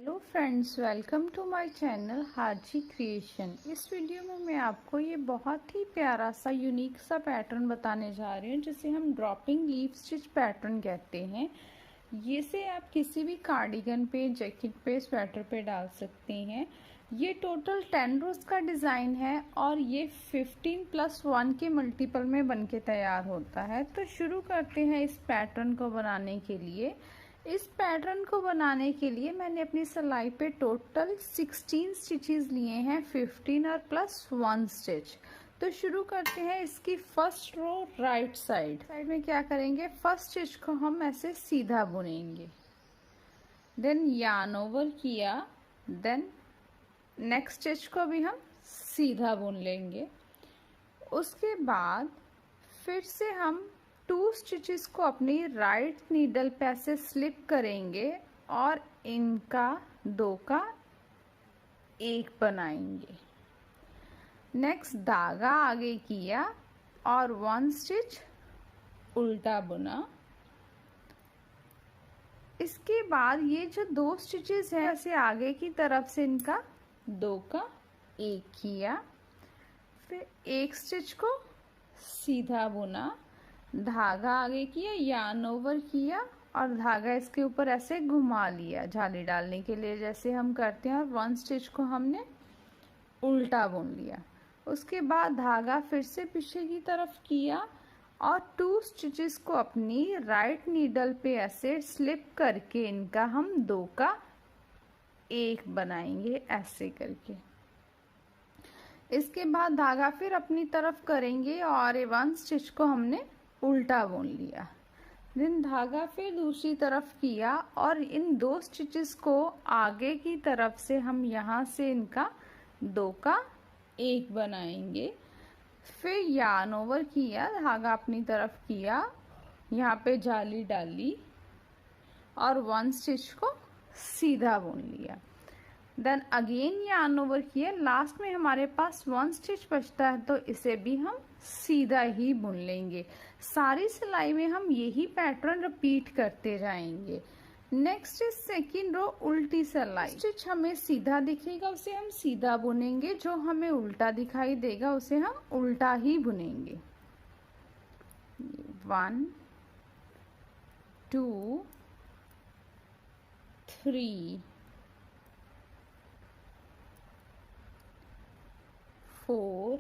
Hello friends, welcome to my channel Haji creation. इस video में मैं आपको ये बहुत ही प्यारा सा यूनिक सा पैटर्न बताने जा रही हूँ जिसे हम ड्रॉपिंग लीफ स्टिच पैटर्न कहते हैं। ये से आप किसी भी कार्डिगन पे, जैकेट पे, स्वेटर पे डाल सकते हैं। ये टोटल 10 रोज का डिज़ाइन है और ये 15+1 के मल्टीपल में बनके तैयार होता है। तो शुरू करते हैं इस पैटर्न को बनाने के लिए। इस पैटर्न को बनाने के लिए मैंने अपनी सिलाई पे टोटल 16 स्टिचेस लिए हैं, 15 और +1 स्टिच। तो शुरू करते हैं इसकी फर्स्ट रो राइट साइड में क्या करेंगे, फर्स्ट स्टिच को हम ऐसे सीधा बुनेंगे, देन यार्न ओवर किया, देन नेक्स्ट स्टिच को भी हम सीधा बुन लेंगे। उसके बाद फिर से हम 2 स्टिचेस को अपनी राइट नीडल पे ऐसे स्लिप करेंगे और इनका 2 का 1 बनाएंगे। नेक्स्ट धागा आगे किया और 1 स्टिच उल्टा बुना। इसके बाद ये जो 2 स्टिचेस हैं ऐसे आगे की तरफ से इनका 2 का 1 किया, फिर 1 स्टिच को सीधा बुना, धागा आगे किया, यार्न ओवर किया और धागा इसके ऊपर ऐसे घुमा लिया जाली डालने के लिए जैसे हम करते हैं, और 1 स्टिच को हमने उल्टा बुन लिया। उसके बाद धागा फिर से पीछे की तरफ किया और 2 स्टिचेस को अपनी राइट नीडल पे ऐसे स्लिप करके इनका हम 2 का 1 बनाएंगे ऐसे करके। इसके बाद धागा फिर अपनी तरफ करेंगे और 1 स्टिच को हमने उल्टा बुन लिया, देन धागा फिर दूसरी तरफ किया और इन 2 स्टिचेस को आगे की तरफ से हम यहाँ से इनका 2 का 1 बनाएंगे। फिर यार्न ओवर किया, धागा अपनी तरफ किया, यहाँ पे जाली डाली और 1 स्टिच को सीधा बुन लिया, देन अगेन यार्न ओवर किया। लास्ट में हमारे पास 1 स्टिच बचता है तो इसे भी हम सीधा ही बुन लेंगे। सारी सिलाई में हम यही पैटर्न रिपीट करते जाएंगे। नेक्स्ट इज सेकेंड रो उल्टी सिलाई। स्टिच हमें सीधा दिखेगा उसे हम सीधा बुनेंगे, जो हमें उल्टा दिखाई देगा उसे हम उल्टा ही बुनेंगे। 1 2 3 4,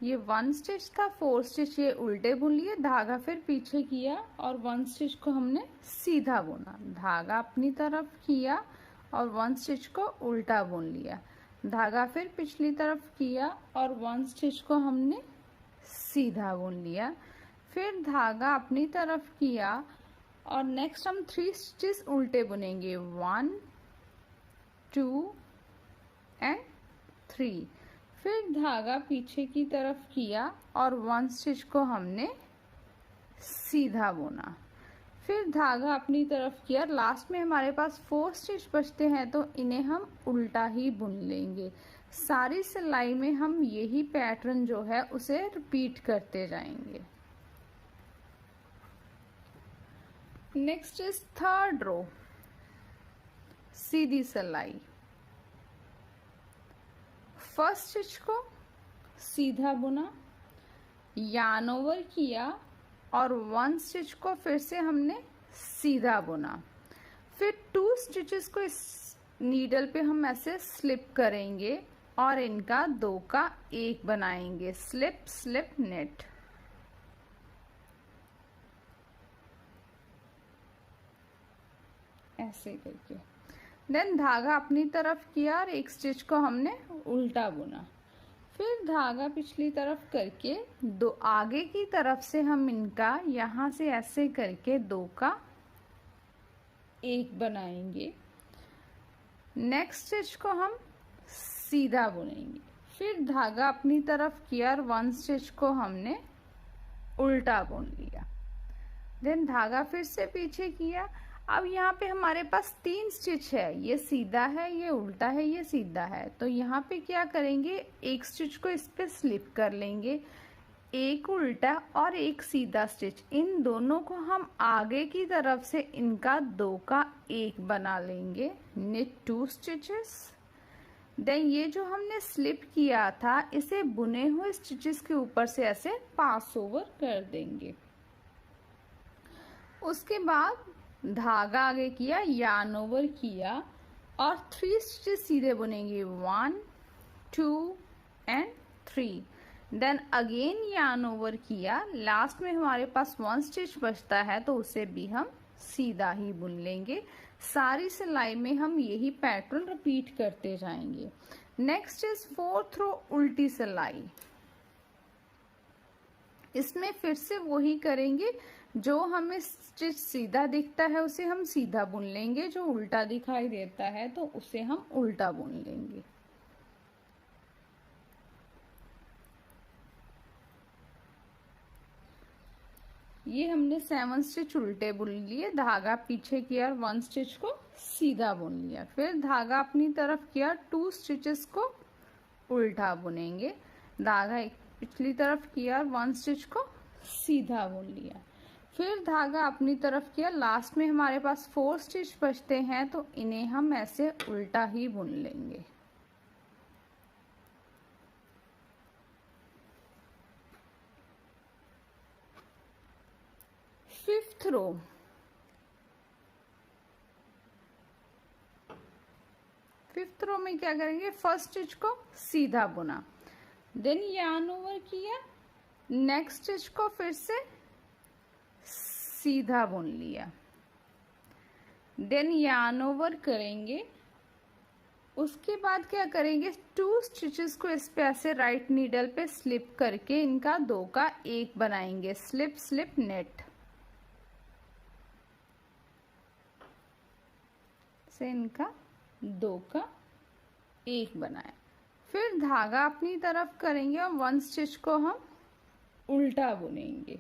ये 1 स्टिच था, 4 स्टिच ये उल्टे बुन लिए, धागा फिर पीछे किया और 1 स्टिच को हमने सीधा बुना, धागा अपनी तरफ किया और 1 स्टिच को उल्टा बुन लिया, धागा फिर पिछली तरफ किया और 1 स्टिच को हमने सीधा बुन लिया, फिर धागा अपनी तरफ किया और नेक्स्ट हम 3 स्टिचेस उल्टे बुनेंगे, 1 2 एंड 3। फिर धागा पीछे की तरफ किया और 1 स्टिच को हमने सीधा बुना, फिर धागा अपनी तरफ किया। लास्ट में हमारे पास 4 स्टिच बचते हैं तो इन्हें हम उल्टा ही बुन लेंगे। सारी सिलाई में हम यही पैटर्न जो है उसे रिपीट करते जाएंगे। नेक्स्ट इज थर्ड रो सीधी सिलाई। फर्स्ट स्टिच को सीधा बुना, यार्न ओवर किया और 1 स्टिच को फिर से हमने सीधा बुना, फिर 2 स्टिचेस को इस नीडल पे हम ऐसे स्लिप करेंगे और इनका 2 का 1 बनाएंगे, स्लिप स्लिप नेट। ऐसे करके देन धागा अपनी तरफ किया और 1 स्टिच को हमने उल्टा बुना, फिर धागा पिछली तरफ करके 2 आगे की तरफ से हम इनका यहाँ से ऐसे करके 2 का 1 बनाएंगे। नेक्स्ट स्टिच को हम सीधा बुनेंगे, फिर धागा अपनी तरफ किया और 1 स्टिच को हमने उल्टा बुन लिया, देन धागा फिर से पीछे किया। अब यहाँ पे हमारे पास 3 स्टिच है, ये सीधा है, ये उल्टा है, ये सीधा है। तो यहाँ पे क्या करेंगे, 1 स्टिच को इस पे स्लिप कर लेंगे, एक उल्टा और एक सीधा स्टिच, इन दोनों को हम आगे की तरफ से इनका 2 का 1 बना लेंगे। knit 2 stitches. देन ये जो हमने स्लिप किया था इसे बुने हुए स्टिचेस के ऊपर से ऐसे पास ओवर कर देंगे। उसके बाद धागा आगे किया, यार्न ओवर किया और 3 स्टिचेस सीधे बुनेंगे, 1 2 and 3। Then again yarn over किया, लास्ट में हमारे पास 1 स्टिच बचता है तो उसे भी हम सीधा ही बुन लेंगे। सारी सिलाई में हम यही पैटर्न रिपीट करते जाएंगे। नेक्स्ट इज 4th रो उल्टी सिलाई। इसमें फिर से वही करेंगे, जो हमें स्टिच सीधा दिखता है उसे हम सीधा बुन लेंगे, जो उल्टा दिखाई देता है तो उसे हम उल्टा बुन लेंगे। ये हमने 7 स्टिच उल्टे बुन लिए, धागा पीछे किया और 1 स्टिच को सीधा बुन लिया। फिर धागा अपनी तरफ किया, 2 स्टिचेस को उल्टा बुनेंगे, धागा एक पिछली तरफ किया और 1 स्टिच को सीधा बुन लिया। फिर धागा अपनी तरफ किया, लास्ट में हमारे पास 4 स्टिच बचते हैं तो इन्हें हम ऐसे उल्टा ही बुन लेंगे। फिफ्थ रो में क्या करेंगे, फर्स्ट स्टिच को सीधा बुना, देन यार्न ओवर किया, नेक्स्ट स्टिच को फिर से सीधा बुन लिया, देन यार्न ओवर करेंगे। उसके बाद क्या करेंगे, 2 स्टिचेस को इस पे ऐसे राइट नीडल पे स्लिप करके इनका 2 का 1 बनाएंगे, स्लिप स्लिप नेट से इनका 2 का 1 बनाया। फिर धागा अपनी तरफ करेंगे और 1 स्टिच को हम उल्टा बुनेंगे,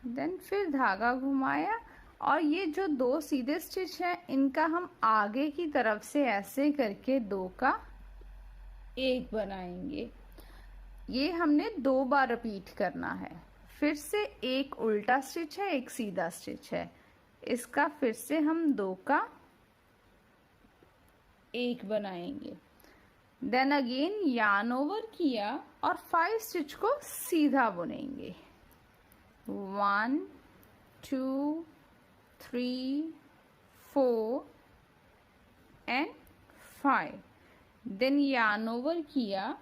देन फिर धागा घुमाया और ये जो 2 सीधे स्टिच हैं इनका हम आगे की तरफ से ऐसे करके 2 का 1 बनाएंगे। ये हमने 2 बार रिपीट करना है। फिर से एक उल्टा स्टिच है, एक सीधा स्टिच है, इसका फिर से हम 2 का 1 बनाएंगे, देन अगेन यार्न ओवर किया और 5 स्टिच को सीधा बुनेंगे, 1 2 3 4 एंड 5, देन यार्न ओवर किया,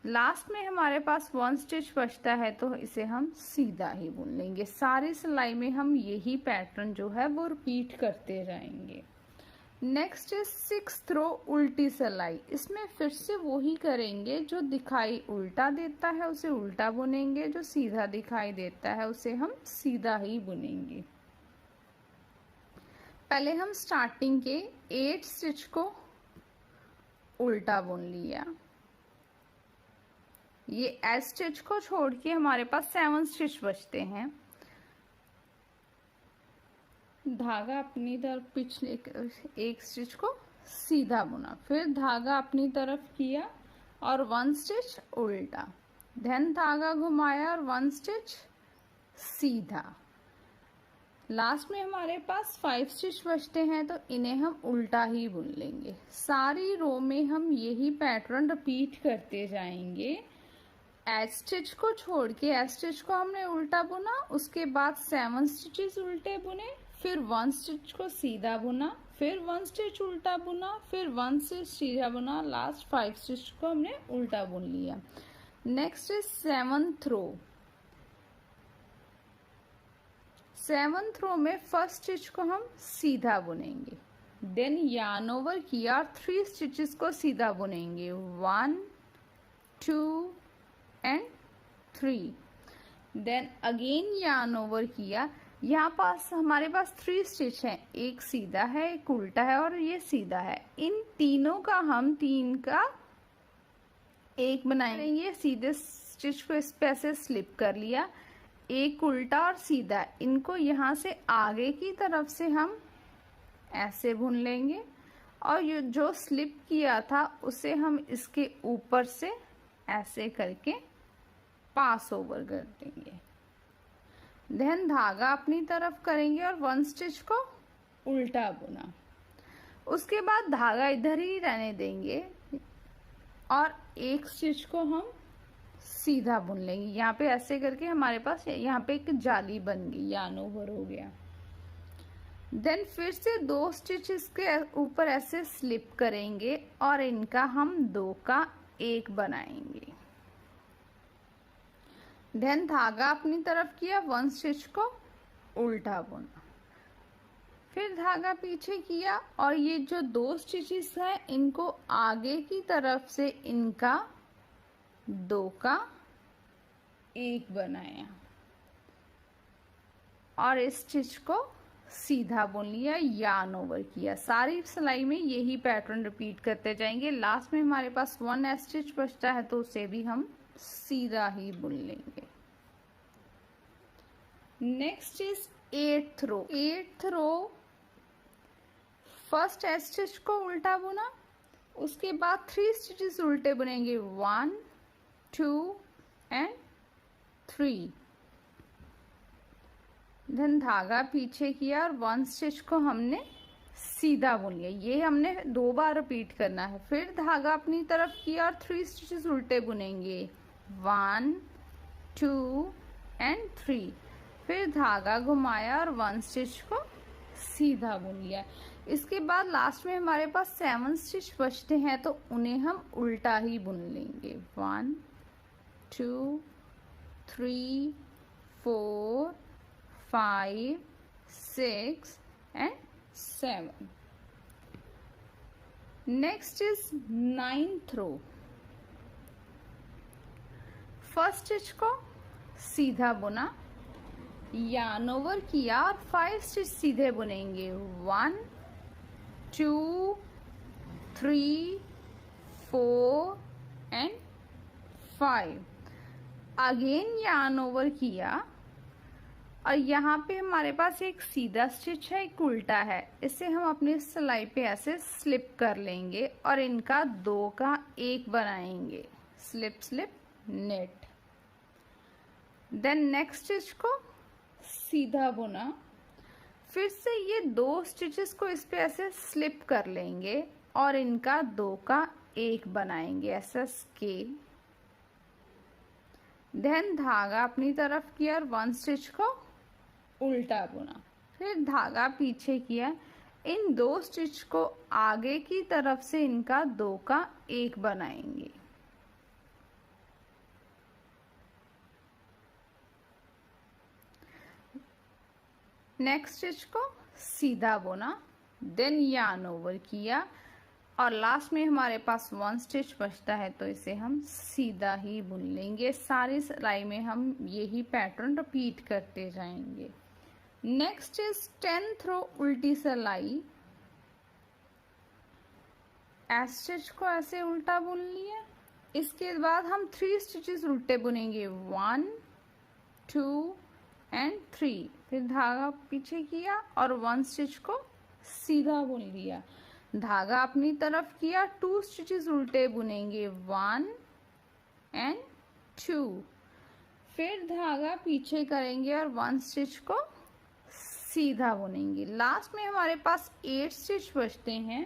लास्ट में हमारे पास 1 स्टिच बचता है तो इसे हम सीधा ही बुन लेंगे। सारी सिलाई में हम यही पैटर्न जो है वो रिपीट करते जाएंगे। नेक्स्ट इज 6th रो उल्टी सिलाई। इसमें फिर से वही करेंगे, जो दिखाई उल्टा देता है उसे उल्टा बुनेंगे, जो सीधा दिखाई देता है उसे हम सीधा ही बुनेंगे। पहले हम स्टार्टिंग के 8 स्टिच को उल्टा बुन लिया, ये एस स्टिच को छोड़ के हमारे पास 7 स्टिच बचते हैं। धागा अपनी तरफ पिछले 1 स्टिच को सीधा बुना, फिर धागा अपनी तरफ किया और 1 स्टिच उल्टा, देन धागा घुमाया और 1 स्टिच सीधा। लास्ट में हमारे पास 5 स्टिच बचते हैं तो इन्हें हम उल्टा ही बुन लेंगे। सारी रो में हम यही पैटर्न रिपीट करते जाएंगे। एच स्टिच को छोड़ के एच स्टिच को हमने उल्टा बुना, उसके बाद 7 स्टिचेस उल्टे बुने, फिर 1 स्टिच को सीधा बुना, फिर 1 स्टिच उल्टा बुना, फिर 1 स्टिच सीधा बुना, लास्ट 5 स्टिच को हमने उल्टा बुन लिया। Next is 7th row. 7th रो में फर्स्ट स्टिच को हम सीधा बुनेंगे, देन यार्न ओवर किया और 3 स्टिचेस को सीधा बुनेंगे, 1 2 and 3, then again yarn over किया। यहाँ पास हमारे पास 3 स्टिच हैं, एक सीधा है, एक उल्टा है और ये सीधा है। इन तीनों का हम 3 का 1 बनाएंगे। सीधे स्टिच को इस पे ऐसे स्लिप कर लिया, एक उल्टा और सीधा, इनको यहाँ से आगे की तरफ से हम ऐसे बुन लेंगे और ये जो स्लिप किया था उसे हम इसके ऊपर से ऐसे करके पास ओवर कर देंगे। देन धागा अपनी तरफ करेंगे और 1 स्टिच को उल्टा बुना। उसके बाद धागा इधर ही रहने देंगे और 1 स्टिच को हम सीधा बुन लेंगे। यहाँ पे ऐसे करके हमारे पास यहाँ पे एक जाली बन गई, यार्न ओवर हो गया। देन फिर से 2 स्टिच इसके ऊपर ऐसे स्लिप करेंगे और इनका हम 2 का 1 बनाएंगे। देन धागा अपनी तरफ किया, 1 स्टिच को उल्टा बुना, फिर धागा पीछे किया और ये जो 2 स्टिचेस है इनको आगे की तरफ से इनका 2 का 1 बनाया और इस स्टिच को सीधा बुन लिया, यार्न ओवर किया। सारी सिलाई में यही पैटर्न रिपीट करते जाएंगे। लास्ट में हमारे पास 1 स्टिच बचता है तो उसे भी हम सीधा ही बुन लेंगे। Next is 8th row. 8th row first stitch को उल्टा बुना, उसके बाद 3 स्टिचेस उल्टे बुनेंगे, 1 2 एंड 3। देन धागा पीछे किया और 1 स्टिच को हमने सीधा बुन लिया। ये हमने 2 बार रिपीट करना है। फिर धागा अपनी तरफ किया और 3 स्टिचेस उल्टे बुनेंगे, 1 2 एंड 3। फिर धागा घुमाया और 1 स्टिच को सीधा बुन लिया। इसके बाद लास्ट में हमारे पास 7 स्टिच बचते हैं तो उन्हें हम उल्टा ही बुन लेंगे, 1 2 3 4 5 6 and 7। Next is 9th row. First stitch को सीधा बुना, यार्न ओवर किया और 5 स्टिच सीधे बुनेंगे, 1 2 3 4 एंड 5। अगेन यार्न ओवर किया और यहाँ पे हमारे पास एक सीधा स्टिच है, एक उल्टा है। इसे हम अपनी सिलाई पे ऐसे स्लिप कर लेंगे और इनका 2 का 1 बनाएंगे, slip slip knit. Then next stitch को सीधा बुना, फिर से ये 2 स्टिचेस को इस पे ऐसे स्लिप कर लेंगे और इनका 2 का 1 बनाएंगे, ऐसा स्केल। देन धागा अपनी तरफ किया और 1 स्टिच को उल्टा बुना, फिर धागा पीछे किया, इन 2 स्टिच को आगे की तरफ से इनका 2 का 1 बनाएंगे। नेक्स्ट स्टिच को सीधा बुना, देन यार्न ओवर किया और लास्ट में हमारे पास 1 स्टिच बचता है तो इसे हम सीधा ही बुन लेंगे। सारी सिलाई में हम यही पैटर्न रिपीट करते जाएंगे। नेक्स्ट इज 10th रो, उल्टी सिलाई। स्टिच को ऐसे उल्टा बुन लिया, इसके बाद हम 3 स्टिचेस उल्टे बुनेंगे, 1 2 एंड 3। फिर धागा पीछे किया और 1 स्टिच को सीधा बुन लिया, धागा अपनी तरफ किया, 2 स्टिचेस उल्टे बुनेंगे, 1 एंड 2। फिर धागा पीछे करेंगे और 1 स्टिच को सीधा बुनेंगे। लास्ट में हमारे पास 8 स्टिच बचते हैं,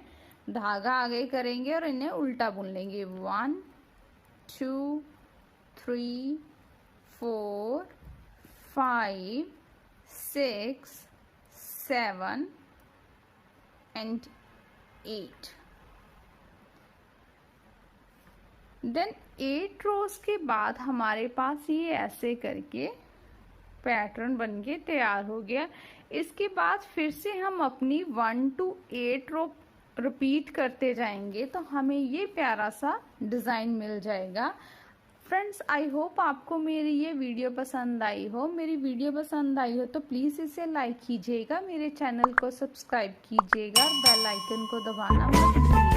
धागा आगे करेंगे और इन्हें उल्टा बुन लेंगे, 1 2 3 4 5 6 7 एंड 8। देन 8 रोज के बाद हमारे पास ये ऐसे करके पैटर्न बनके तैयार हो गया। इसके बाद फिर से हम अपनी 1 to 8 रो रिपीट करते जाएंगे तो हमें ये प्यारा सा डिज़ाइन मिल जाएगा। फ्रेंड्स, आई होप आपको मेरी ये वीडियो पसंद आई हो। मेरी वीडियो पसंद आई हो तो प्लीज़ इसे लाइक कीजिएगा, मेरे चैनल को सब्सक्राइब कीजिएगा, बेल आइकन को दबाना मत भूलिएगा।